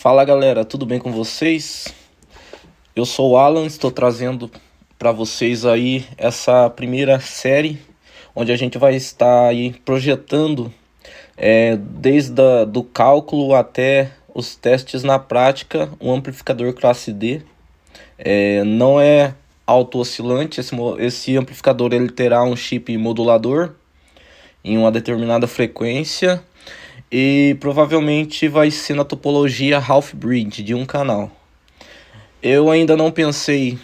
Fala galera, tudo bem com vocês? Eu sou o Alan, estou trazendo para vocês aí essa primeira série onde a gente vai estar aí projetando desde do cálculo até os testes na prática um amplificador classe D. Não é auto-oscilante, esse amplificador ele terá um chip modulador em uma determinada frequência e provavelmente vai ser na topologia half-bridge de um canal. Eu ainda não pensei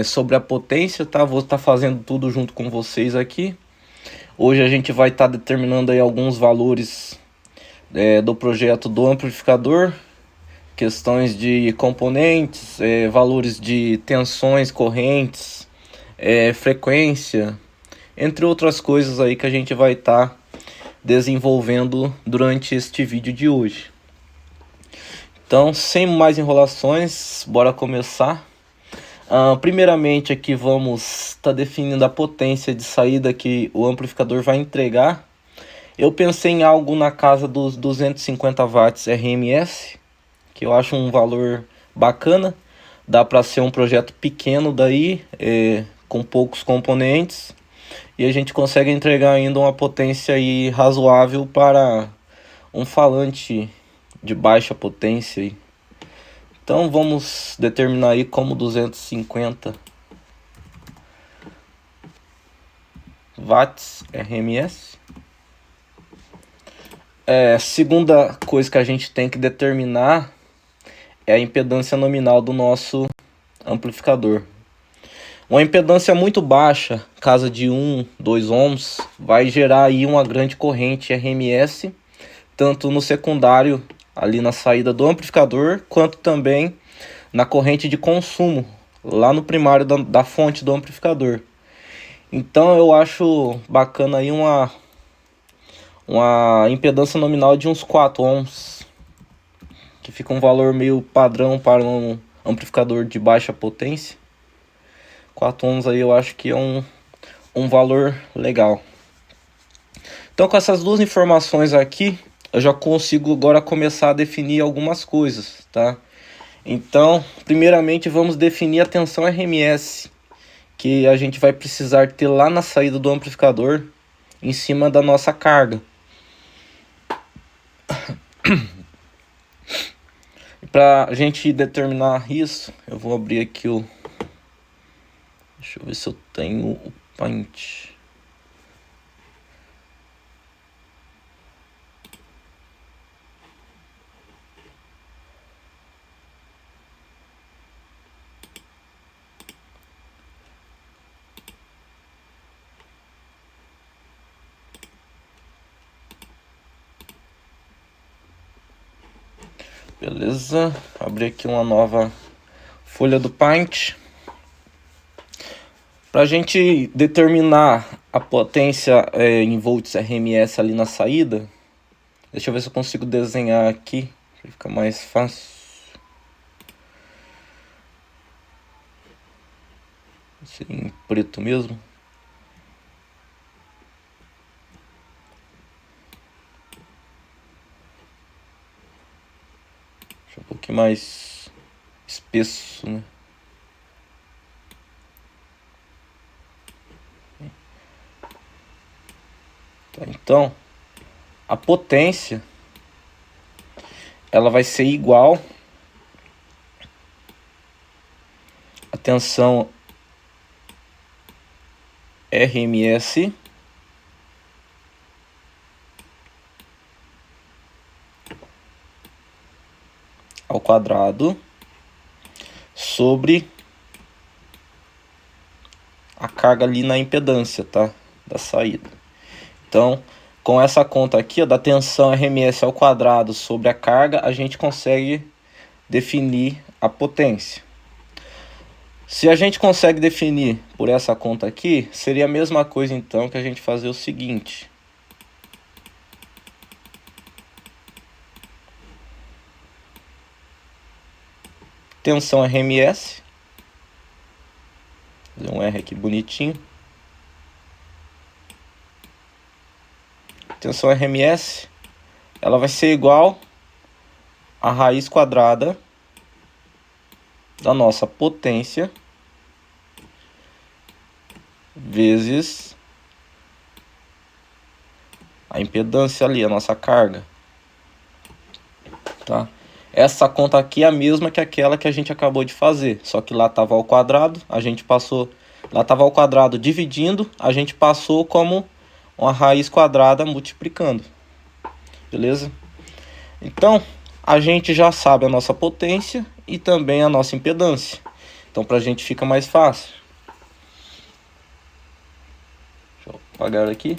sobre a potência, tá? Vou estar fazendo tudo junto com vocês aqui. Hoje a gente vai estar determinando aí alguns valores do projeto do amplificador, questões de componentes, valores de tensões, correntes, frequência, entre outras coisas aí que a gente vai estar desenvolvendo durante este vídeo de hoje. Então, sem mais enrolações, bora começar. Primeiramente aqui vamos estar definindo a potência de saída que o amplificador vai entregar. Eu pensei em algo na casa dos 250 watts RMS, que eu acho um valor bacana. Dá para ser um projeto pequeno daí, com poucos componentes, e a gente consegue entregar ainda uma potência aí razoável para um falante de baixa potência. Então vamos determinar aí como 250 watts RMS. Segunda coisa que a gente tem que determinar é a impedância nominal do nosso amplificador. Uma impedância muito baixa, casa de 1, 2 ohms, vai gerar aí uma grande corrente RMS, tanto no secundário, ali na saída do amplificador, quanto também na corrente de consumo, lá no primário da fonte do amplificador. Então eu acho bacana aí uma impedância nominal de uns 4 ohms, que fica um valor meio padrão para um amplificador de baixa potência. 4 ohms aí eu acho que é um valor legal. Então com essas duas informações aqui, eu já consigo agora começar a definir algumas coisas, tá? Então, primeiramente vamos definir a tensão RMS, que a gente vai precisar ter lá na saída do amplificador, em cima da nossa carga. Para a gente determinar isso, eu vou abrir aqui o... Deixa eu ver se eu tenho o Paint. Beleza, abri aqui uma nova folha do Paint. Para a gente determinar a potência em volts RMS ali na saída, deixa eu ver se eu consigo desenhar aqui, para ficar mais fácil. Em preto mesmo. Deixa um pouquinho mais espesso, né? Tá, então, a potência ela vai ser igual a tensão RMS ao quadrado sobre a carga ali na impedância, tá? Da saída. Então, com essa conta aqui, ó, da tensão RMS ao quadrado sobre a carga, a gente consegue definir a potência. Se a gente consegue definir por essa conta aqui, seria a mesma coisa então que a gente fazer o seguinte. Tensão RMS. Fazer um R aqui bonitinho. Tensão RMS, ela vai ser igual a raiz quadrada da nossa potência vezes a impedância ali, a nossa carga, tá? Essa conta aqui é a mesma que aquela que a gente acabou de fazer, só que lá estava ao quadrado, a gente passou, lá estava ao quadrado dividindo, a gente passou como uma raiz quadrada multiplicando, beleza? Então, a gente já sabe a nossa potência e também a nossa impedância, então pra gente fica mais fácil. Deixa eu apagar aqui.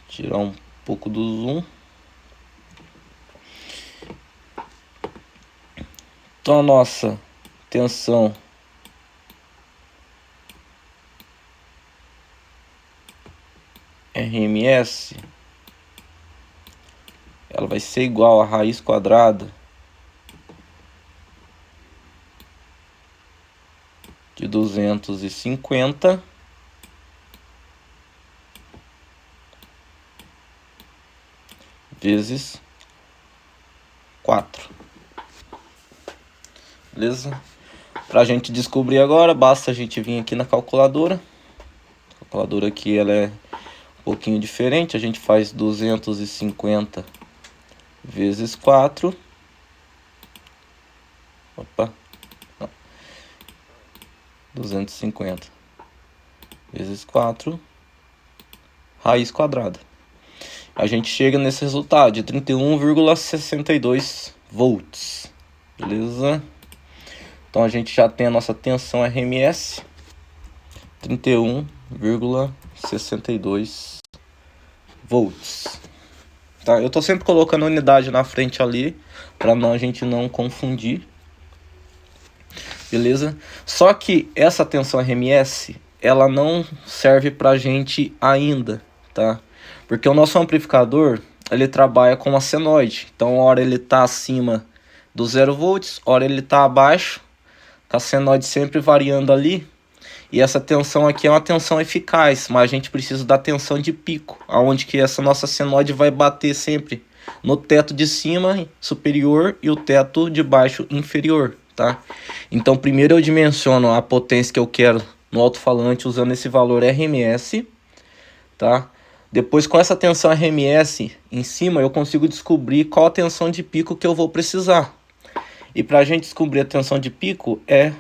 Tirar um pouco do zoom. Então a nossa tensão RMS, ela vai ser igual a raiz quadrada de 250 vezes 4. Beleza? Para a gente descobrir agora, basta a gente vir aqui na calculadora. A calculadora aqui ela é um pouquinho diferente. A gente faz 250 vezes 4. Opa. Não. 250 vezes 4. Raiz quadrada. A gente chega nesse resultado de 31,62 volts. Beleza? Então a gente já tem a nossa tensão RMS, 31,62 volts. Tá? Eu tô sempre colocando a unidade na frente ali, para a gente não confundir. Beleza? Só que essa tensão RMS, ela não serve pra gente ainda, tá? Porque o nosso amplificador, ele trabalha com a senoide. Então, hora ele tá acima do 0 volts, hora ele tá abaixo, com a senoide sempre variando ali. E essa tensão aqui é uma tensão eficaz, mas a gente precisa da tensão de pico, aonde que essa nossa senoide vai bater sempre no teto de cima superior e o teto de baixo inferior, tá? Então primeiro eu dimensiono a potência que eu quero no alto-falante usando esse valor RMS, tá? Depois com essa tensão RMS em cima eu consigo descobrir qual a tensão de pico que eu vou precisar. E para a gente descobrir a tensão de pico é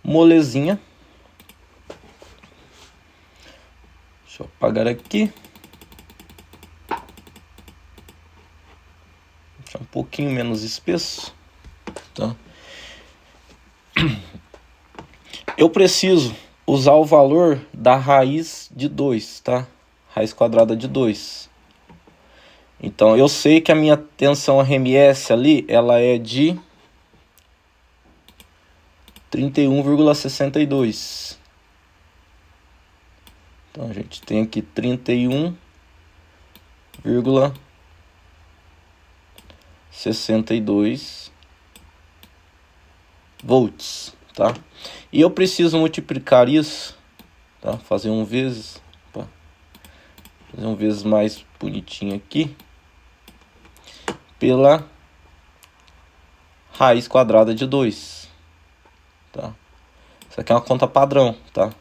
molezinha. Deixa eu apagar aqui. Deixar um pouquinho menos espesso. Tá? Eu preciso usar o valor da raiz de 2, tá? Raiz quadrada de 2. Então eu sei que a minha tensão RMS ali, ela é de 31,62. Então a gente tem aqui 31,62 volts, tá? E eu preciso multiplicar isso, tá? Fazer um vezes, opa, fazer um vezes mais bonitinho aqui, pela raiz quadrada de 2, tá? Isso aqui é uma conta padrão, tá?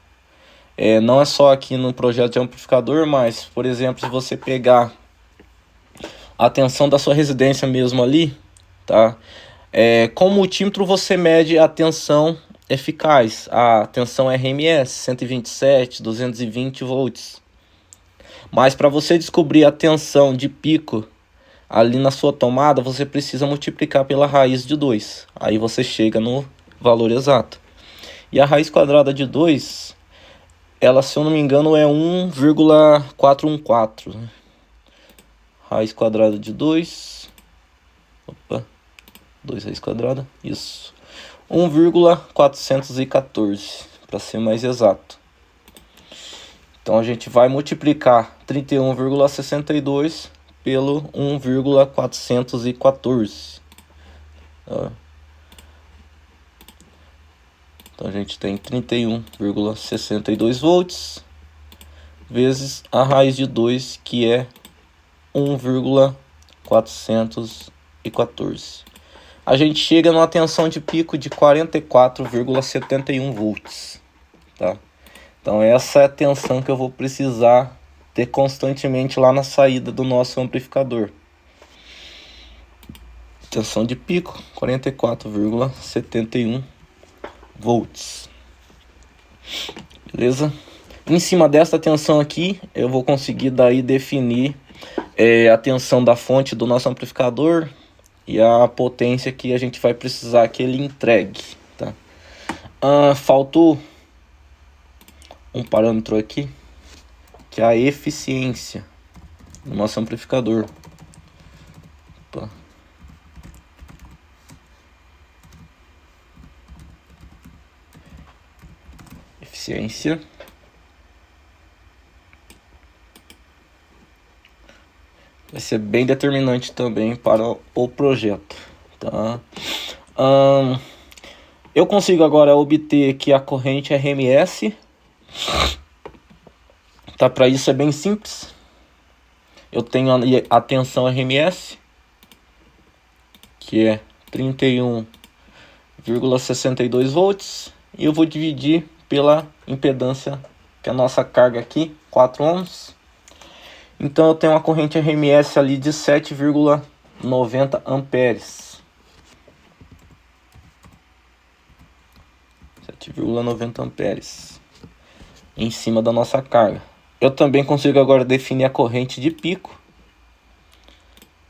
Não é só aqui no projeto de amplificador, mas, por exemplo, se você pegar a tensão da sua residência mesmo ali, tá? Com o multímetro você mede a tensão eficaz, a tensão RMS, 127, 220 volts. Mas para você descobrir a tensão de pico ali na sua tomada, você precisa multiplicar pela raiz de 2. Aí você chega no valor exato. E a raiz quadrada de 2, ela, se eu não me engano, é 1,414. Né? Raiz quadrada de 2. Opa. 2 raiz quadrada. Isso. 1,414, para ser mais exato. Então a gente vai multiplicar 31,62 pelo 1,414. Então a gente tem 31,62 volts vezes a raiz de 2, que é 1,414. A gente chega numa tensão de pico de 44,71 volts, tá? Então essa é a tensão que eu vou precisar ter constantemente lá na saída do nosso amplificador. Tensão de pico 44,71 volts. Beleza? Em cima dessa tensão aqui, eu vou conseguir daí definir a tensão da fonte do nosso amplificador e a potência que a gente vai precisar que ele entregue, tá? Faltou um parâmetro aqui, que é a eficiência do nosso amplificador. Opa. Eficiência. Vai ser bem determinante também para o projeto, tá? Eu consigo agora obter aqui a corrente RMS, tá? Para isso é bem simples. Eu tenho a tensão RMS, que é 31,62 volts, e eu vou dividir pela impedância, que é a nossa carga aqui, 4 ohms. Então eu tenho uma corrente RMS ali de 7,90 amperes. 7,90 amperes em cima da nossa carga. Eu também consigo agora definir a corrente de pico.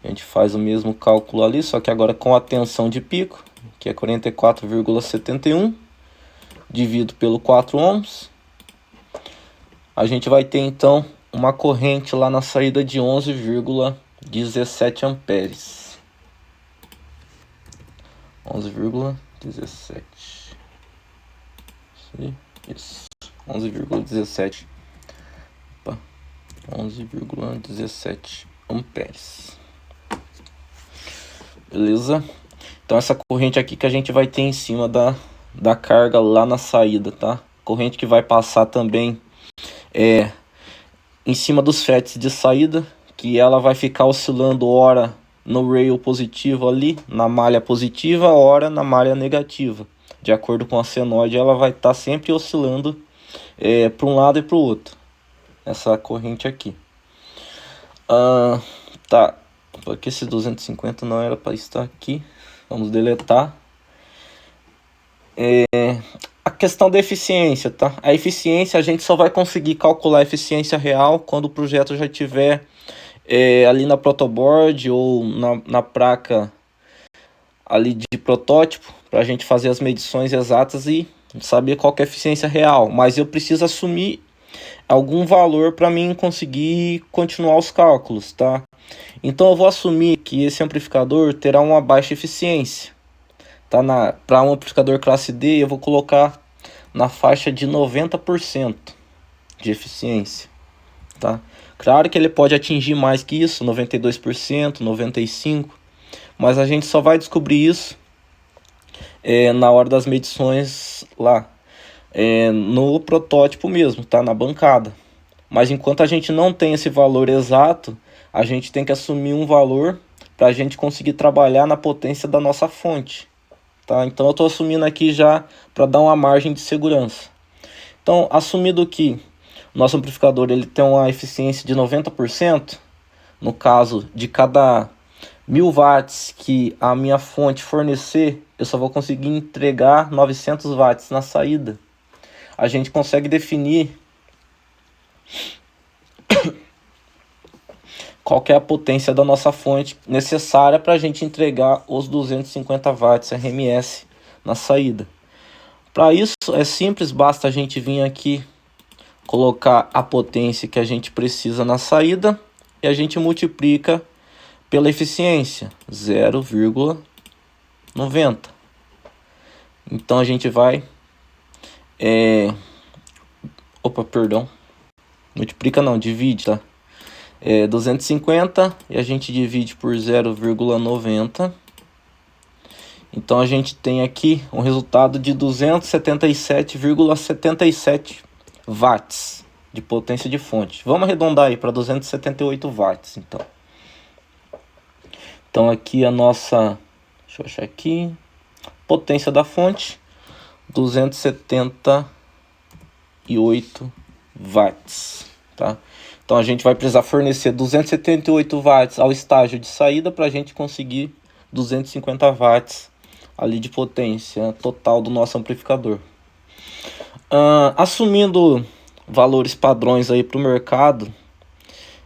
A gente faz o mesmo cálculo ali, só que agora com a tensão de pico, que é 44,71, dividido pelo 4 ohms. A gente vai ter então uma corrente lá na saída de 11,17 amperes. 11,17. Isso. 11,17. 11,17 amperes. Beleza? Então essa corrente aqui que a gente vai ter em cima da carga lá na saída, tá? Corrente que vai passar também em cima dos FETs de saída, que ela vai ficar oscilando ora no rail positivo ali, na malha positiva, ora na malha negativa. De acordo com a senoide, ela vai estar sempre oscilando para um lado e para o outro. Essa corrente aqui. Tá, porque esse 250 não era para estar aqui. Vamos deletar. A questão da eficiência, tá? A eficiência a gente só vai conseguir calcular a eficiência real quando o projeto já estiver ali na protoboard ou na placa ali de protótipo, para a gente fazer as medições exatas e saber qual que é a eficiência real. Mas eu preciso assumir algum valor para mim conseguir continuar os cálculos, tá? Então eu vou assumir que esse amplificador terá uma baixa eficiência. Tá? Para um amplificador classe D, eu vou colocar na faixa de 90% de eficiência, tá? Claro que ele pode atingir mais que isso, 92%, 95%, mas a gente só vai descobrir isso na hora das medições lá, no protótipo mesmo, tá? Na bancada. Mas enquanto a gente não tem esse valor exato, a gente tem que assumir um valor para a gente conseguir trabalhar na potência da nossa fonte. Tá? Então eu estou assumindo aqui já para dar uma margem de segurança. Então, assumindo que o nosso amplificador ele tem uma eficiência de 90%, no caso de cada 1000 watts que a minha fonte fornecer, eu só vou conseguir entregar 900 watts na saída. A gente consegue definir qual que é a potência da nossa fonte necessária para a gente entregar os 250 watts RMS na saída. Para isso é simples, basta a gente vir aqui, colocar a potência que a gente precisa na saída e a gente multiplica pela eficiência, 0,90. Então a gente vai... multiplica não, divide, tá? 250 e a gente divide por 0,90. Então a gente tem aqui um resultado de 277,77 watts de potência de fonte. Vamos arredondar aí para 278 watts, então. Então aqui a nossa, deixa eu achar aqui, potência da fonte, 278 watts, tá? Então a gente vai precisar fornecer 278 watts ao estágio de saída para a gente conseguir 250 watts ali de potência total do nosso amplificador. Assumindo valores padrões aí para o mercado,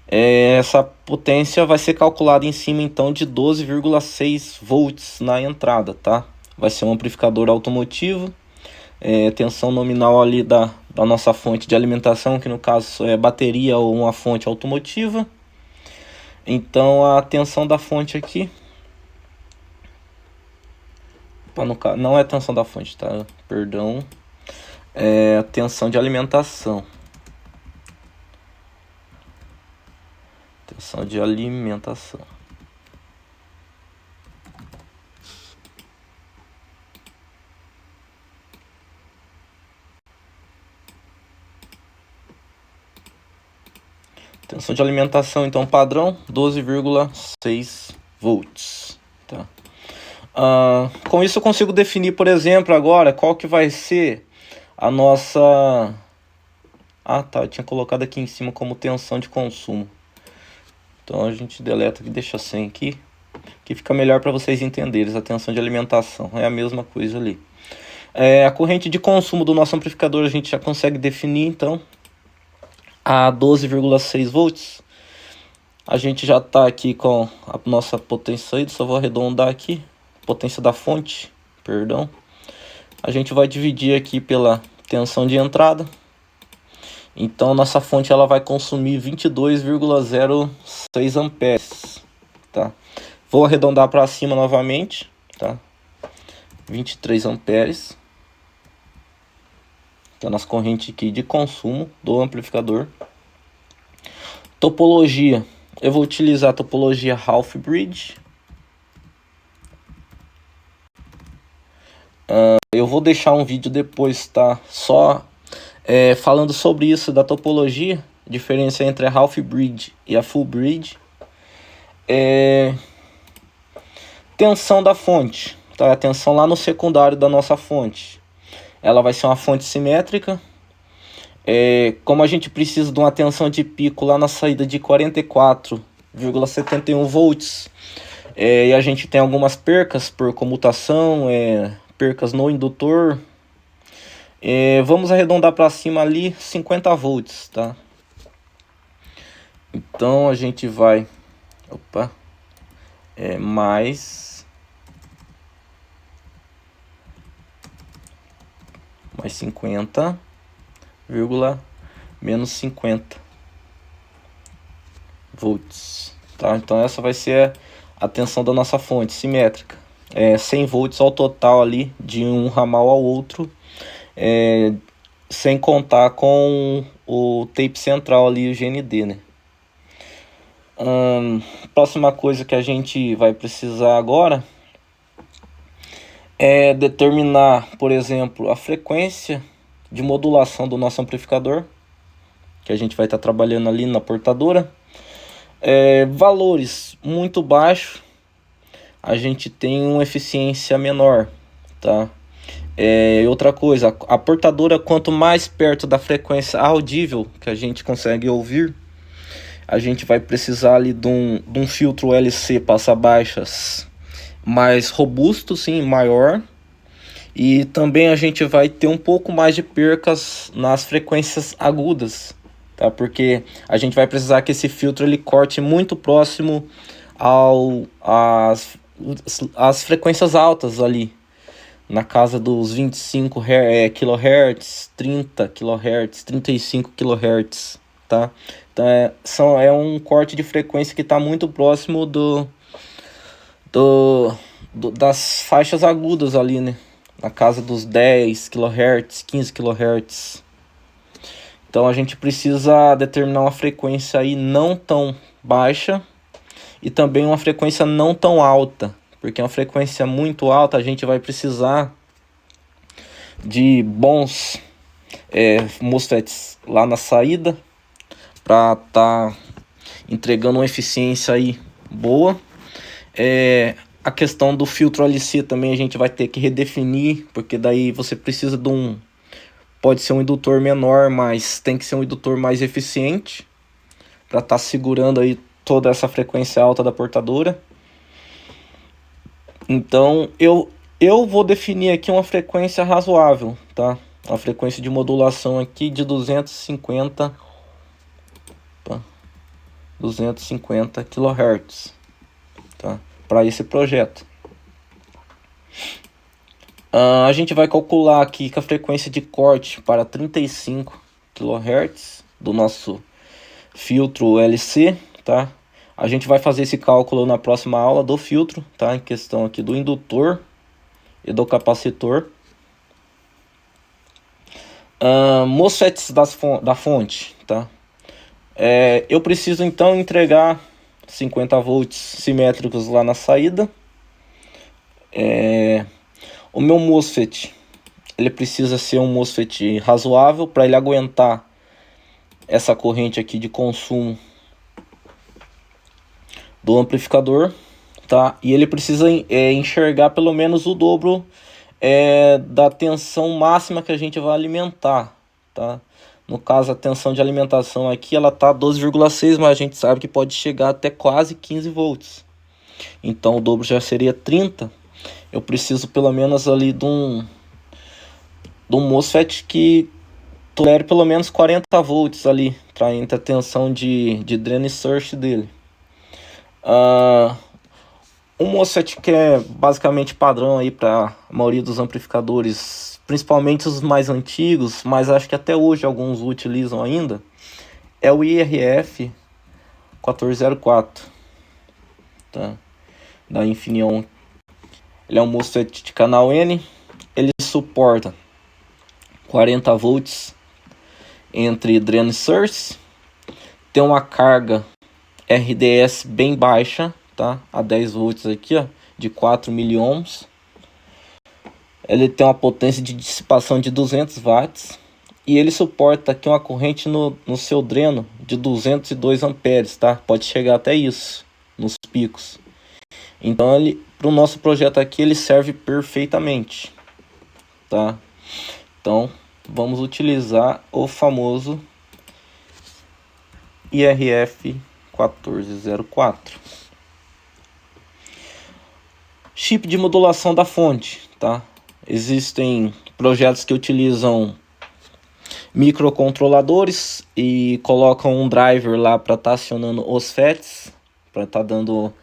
essa potência vai ser calculada em cima então de 12,6 volts na entrada, tá? Vai ser um amplificador automotivo, tensão nominal ali da nossa fonte de alimentação, que no caso é bateria ou uma fonte automotiva. Então a tensão da fonte aqui, não é tensão da fonte, tá? Perdão, é a tensão de alimentação. Tensão de alimentação. Tensão de alimentação, então, padrão, 12,6 volts. Tá? Com isso eu consigo definir, por exemplo, agora, qual que vai ser a nossa... eu tinha colocado aqui em cima como tensão de consumo. Então a gente deleta aqui, deixa sem aqui, que fica melhor para vocês entenderem. A tensão de alimentação é a mesma coisa ali. A corrente de consumo do nosso amplificador a gente já consegue definir, então, a 12,6 volts. A gente já está aqui com a nossa potência aí, só vou arredondar aqui, potência da fonte, perdão. A gente vai dividir aqui pela tensão de entrada. Então nossa fonte ela vai consumir 22,06 amperes, tá? Vou arredondar para cima novamente, tá? 23 amperes. Então nossa corrente aqui de consumo do amplificador. Topologia, eu vou utilizar a topologia half bridge. Eu vou deixar um vídeo depois, tá? Só falando sobre isso da topologia, diferença entre a half bridge e a full bridge. Tensão da fonte, tá? A tensão lá no secundário da nossa fonte, ela vai ser uma fonte simétrica. Como a gente precisa de uma tensão de pico lá na saída de 44,71 volts, e a gente tem algumas percas por comutação, percas no indutor, vamos arredondar para cima ali 50 volts, tá? Então a gente vai, mais 50, menos 50 volts, tá? Então essa vai ser a tensão da nossa fonte simétrica, 100 volts ao total ali de um ramal ao outro, sem contar com o tape central ali, o GND, né? Próxima coisa que a gente vai precisar agora é determinar, por exemplo, a frequência de modulação do nosso amplificador, que a gente vai estar trabalhando ali na portadora. Valores muito baixos, a gente tem uma eficiência menor, tá? Outra coisa, a portadora, quanto mais perto da frequência audível que a gente consegue ouvir, a gente vai precisar ali de um filtro LC passa-baixas mais robusto, sim, maior. E também a gente vai ter um pouco mais de percas nas frequências agudas, tá? Porque a gente vai precisar que esse filtro ele corte muito próximo às frequências altas ali, na casa dos 25 kHz, 30 kHz, 35 kHz, tá? Então é um corte de frequência que está muito próximo das faixas agudas ali, né? Na casa dos 10 kHz, 15 kHz. Então a gente precisa determinar uma frequência aí não tão baixa e também uma frequência não tão alta, porque uma frequência muito alta a gente vai precisar de bons MOSFETs lá na saída para estar entregando uma eficiência aí boa. A questão do filtro LC também a gente vai ter que redefinir, porque daí você precisa de um... Pode ser um indutor menor, mas tem que ser um indutor mais eficiente para estar segurando aí toda essa frequência alta da portadora. Então eu vou definir aqui uma frequência razoável, tá? A frequência de modulação aqui de 250 kHz, tá? Para esse projeto. A gente vai calcular aqui que a frequência de corte para 35 kHz do nosso filtro LC, tá? A gente vai fazer esse cálculo na próxima aula do filtro, tá? Em questão aqui do indutor e do capacitor. MOSFETs da fonte, tá? Eu preciso então entregar 50 volts simétricos lá na saída. O meu MOSFET, ele precisa ser um MOSFET razoável para ele aguentar essa corrente aqui de consumo do amplificador, tá? E ele precisa enxergar pelo menos o dobro da tensão máxima que a gente vai alimentar, tá? No caso, a tensão de alimentação aqui ela tá 12,6, mas a gente sabe que pode chegar até quase 15 volts. Então o dobro já seria 30. Eu preciso pelo menos ali de um MOSFET que tolere pelo menos 40 volts ali, para entre a tensão de drain e source dele. Um MOSFET que é basicamente padrão aí para a maioria dos amplificadores, principalmente os mais antigos, mas acho que até hoje alguns utilizam ainda, é o IRF 1404, tá? Da Infineon. Ele é um MOSFET de canal N, ele suporta 40 volts entre drain e source, tem uma carga RDS bem baixa, tá? A 10 volts aqui, ó, de 4 miliohms. Ele tem uma potência de dissipação de 200 watts e ele suporta aqui uma corrente no seu dreno de 202 amperes, tá? Pode chegar até isso nos picos. Então ele, para o nosso projeto aqui, ele serve perfeitamente, tá? Então vamos utilizar o famoso IRF 1404. Chip de modulação da fonte, tá? Existem projetos que utilizam microcontroladores e colocam um driver lá para estar acionando os FETs, para estar dando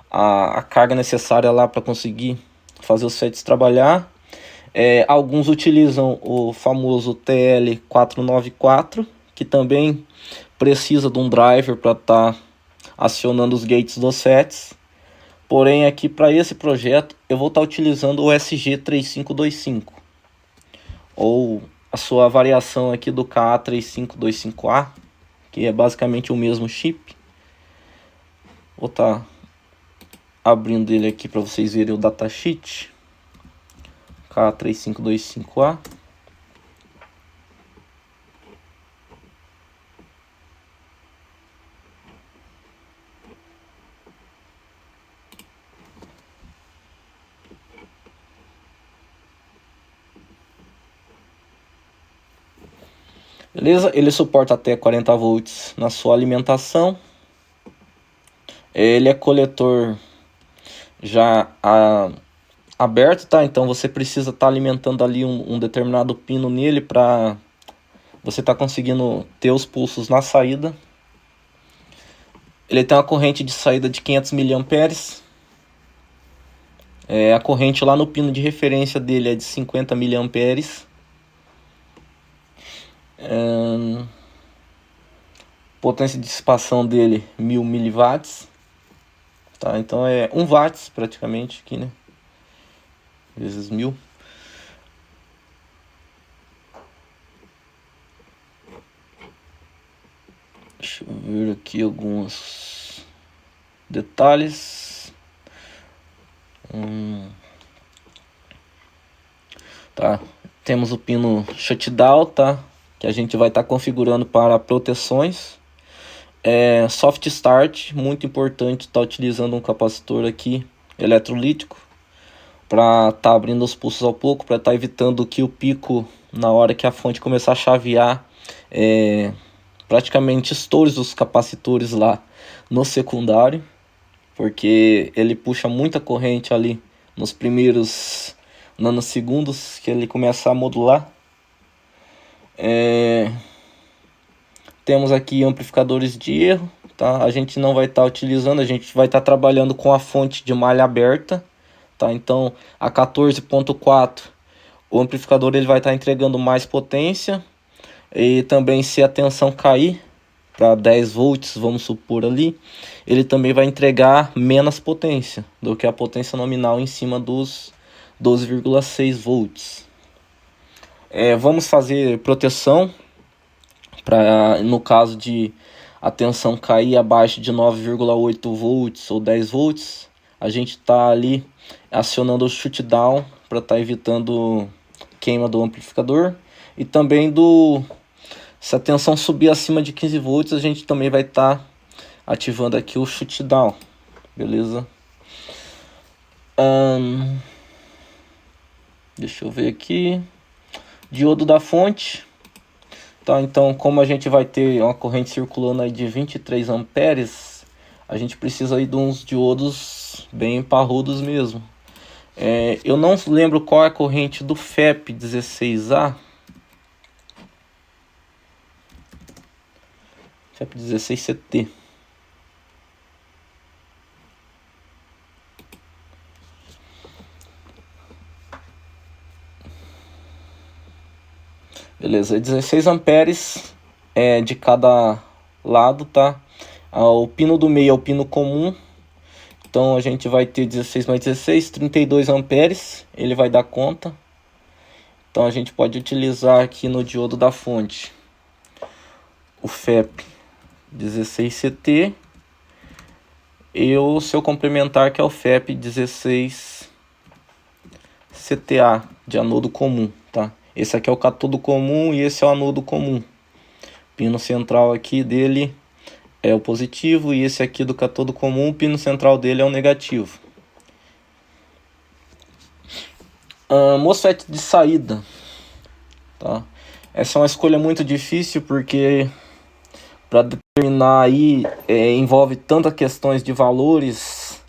a carga necessária lá para conseguir fazer os FETs trabalhar. Alguns utilizam o famoso TL494, que também precisa de um driver para estar acionando os gates dos FETs. Porém, aqui para esse projeto eu vou estar utilizando o SG3525, ou a sua variação aqui do KA3525A, que é basicamente o mesmo chip. Vou estar abrindo ele aqui para vocês verem o datasheet. KA3525A. Beleza? Ele suporta até 40 volts na sua alimentação. Ele é coletor já aberto, tá? Então você precisa estar alimentando ali um determinado pino nele para você estar conseguindo ter os pulsos na saída. Ele tem uma corrente de saída de 500 mA. A corrente lá no pino de referência dele é de 50 mA. Potência de dissipação dele 1000 mW, tá? Então é 1 watts praticamente aqui, né? Vezes 1000. Deixa eu ver aqui alguns detalhes. Tá, temos o pino shutdown, tá? Que a gente vai estar configurando para proteções. Soft start, muito importante estar utilizando um capacitor aqui eletrolítico para estar abrindo os pulsos ao pouco, para estar evitando que o pico, na hora que a fonte começar a chavear, praticamente estoure os capacitores lá no secundário, porque ele puxa muita corrente ali nos primeiros nanosegundos que ele começa a modular. Temos aqui amplificadores de erro, tá? A gente não vai estar utilizando, a gente vai estar trabalhando com a fonte de malha aberta, tá? Então a 14.4, o amplificador ele vai estar entregando mais potência, e também se a tensão cair para 10 volts, vamos supor ali, ele também vai entregar menos potência do que a potência nominal em cima dos 12,6 volts. Vamos fazer proteção para, no caso de a tensão cair abaixo de 9,8 volts ou 10 volts, a gente está ali acionando o shutdown para estar evitando queima do amplificador. E também se a tensão subir acima de 15 volts, a gente também vai estar ativando aqui o shutdown, beleza? Deixa eu ver aqui, diodo da fonte. Tá, então como a gente vai ter uma corrente circulando aí de 23 amperes, a gente precisa aí de uns diodos bem parrudos mesmo. Eu não lembro qual é a corrente do FEP 16A. FEP 16CT. Beleza, 16 amperes de cada lado, tá? O pino do meio é o pino comum. Então a gente vai ter 16 mais 16, 32 amperes. Ele vai dar conta. Então a gente pode utilizar aqui no diodo da fonte o FEP 16CT e o seu complementar, que é o FEP 16CTA, de anodo comum, tá? Esse aqui é o catodo comum e esse é o anodo comum. Pino central aqui dele é o positivo e esse aqui do catodo comum, o pino central dele é o negativo. MOSFET de saída, tá? Essa é uma escolha muito difícil porque para determinar aí envolve tantas questões de valores,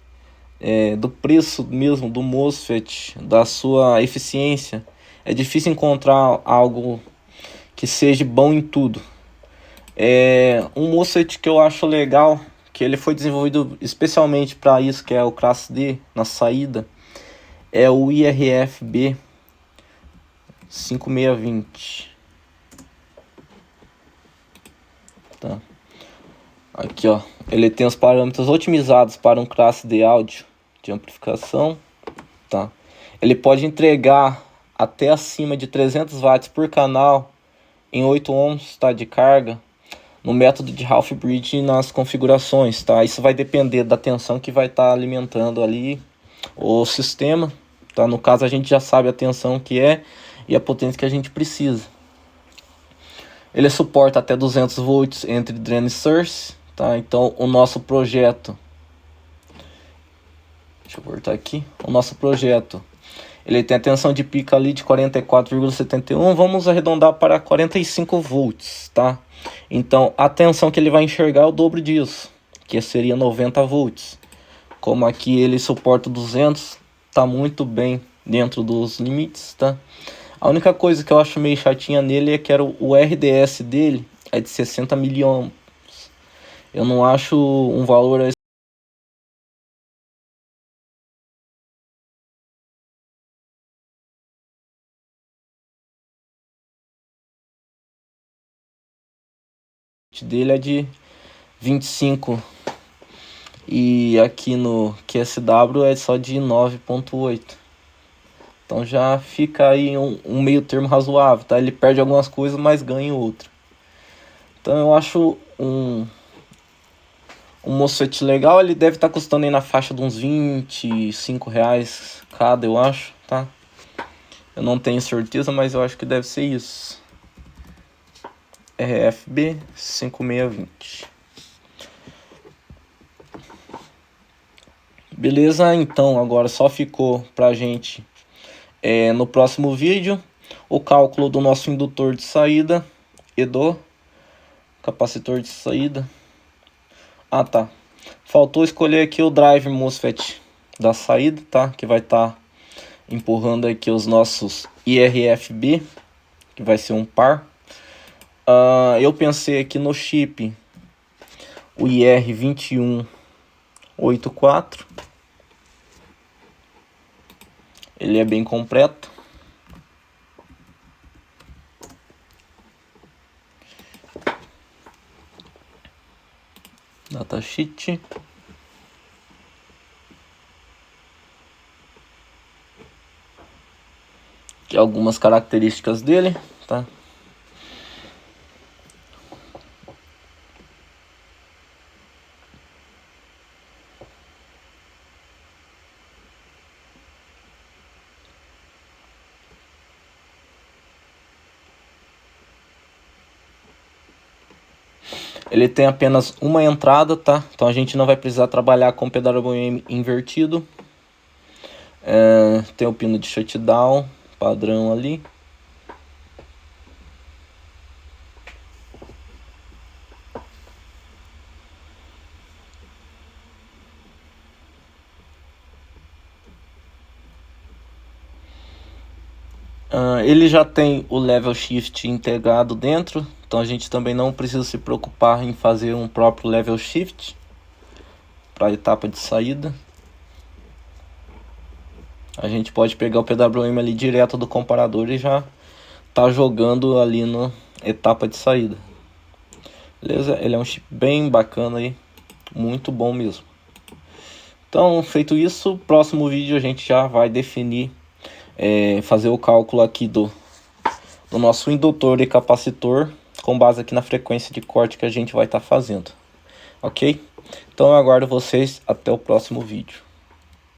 do preço mesmo do MOSFET, da sua eficiência. É difícil encontrar algo que seja bom em tudo. Um MOSFET que eu acho legal, que ele foi desenvolvido especialmente para isso, que é o Class D na saída, é o IRFB 5620. Tá. Aqui, ó, ele tem os parâmetros otimizados para um Class D áudio de amplificação, tá? Ele pode entregar até acima de 300 watts por canal em 8 ohms, tá, de carga, no método de half bridge nas configurações, tá? Isso vai depender da tensão que vai estar alimentando ali o sistema, tá? No caso a gente já sabe a tensão que é e a potência que a gente precisa. Ele suporta até 200 volts entre drain e source, tá? Então o nosso projeto, deixa eu voltar aqui, o nosso projeto, ele tem a tensão de pico ali de 44,71, vamos arredondar para 45 volts, tá? Então a tensão que ele vai enxergar é o dobro disso, que seria 90 volts. Como aqui ele suporta 200, tá muito bem dentro dos limites, tá? A única coisa que eu acho meio chatinha nele é que o RDS dele é de 60 mA. Eu não acho um valor dele é de 25 e aqui no QSW é só de 9,8. Então já fica aí um meio termo razoável, tá? Ele perde algumas coisas, mas ganha em outra. Então eu acho um MOSFET legal. Ele deve estar custando aí na faixa de uns R$ 25 cada, eu acho, tá? Eu não tenho certeza, mas eu acho que deve ser isso. RFB 5620. Beleza? Então agora só ficou pra gente no próximo vídeo o cálculo do nosso indutor de saída e do capacitor de saída. Ah, tá. Faltou escolher aqui o drive MOSFET da saída, tá? Que vai estar empurrando aqui os nossos IRFB, que vai ser um par. Eu pensei aqui no chip o IR2184. Ele é bem completo. Datasheet. Aqui algumas características dele, tá? Ele tem apenas uma entrada, tá? Então a gente não vai precisar trabalhar com PWM invertido. Tem o pino de shutdown padrão ali. Ele já tem o level shift integrado dentro, então a gente também não precisa se preocupar em fazer um próprio level shift para a etapa de saída. A gente pode pegar o PWM ali direto do comparador e já tá jogando ali na etapa de saída. Beleza? Ele é um chip bem bacana aí, muito bom mesmo. Então, feito isso, próximo vídeo a gente já vai definir, fazer o cálculo aqui do nosso indutor e capacitor, com base aqui na frequência de corte que a gente vai estar fazendo. Ok? Então eu aguardo vocês até o próximo vídeo.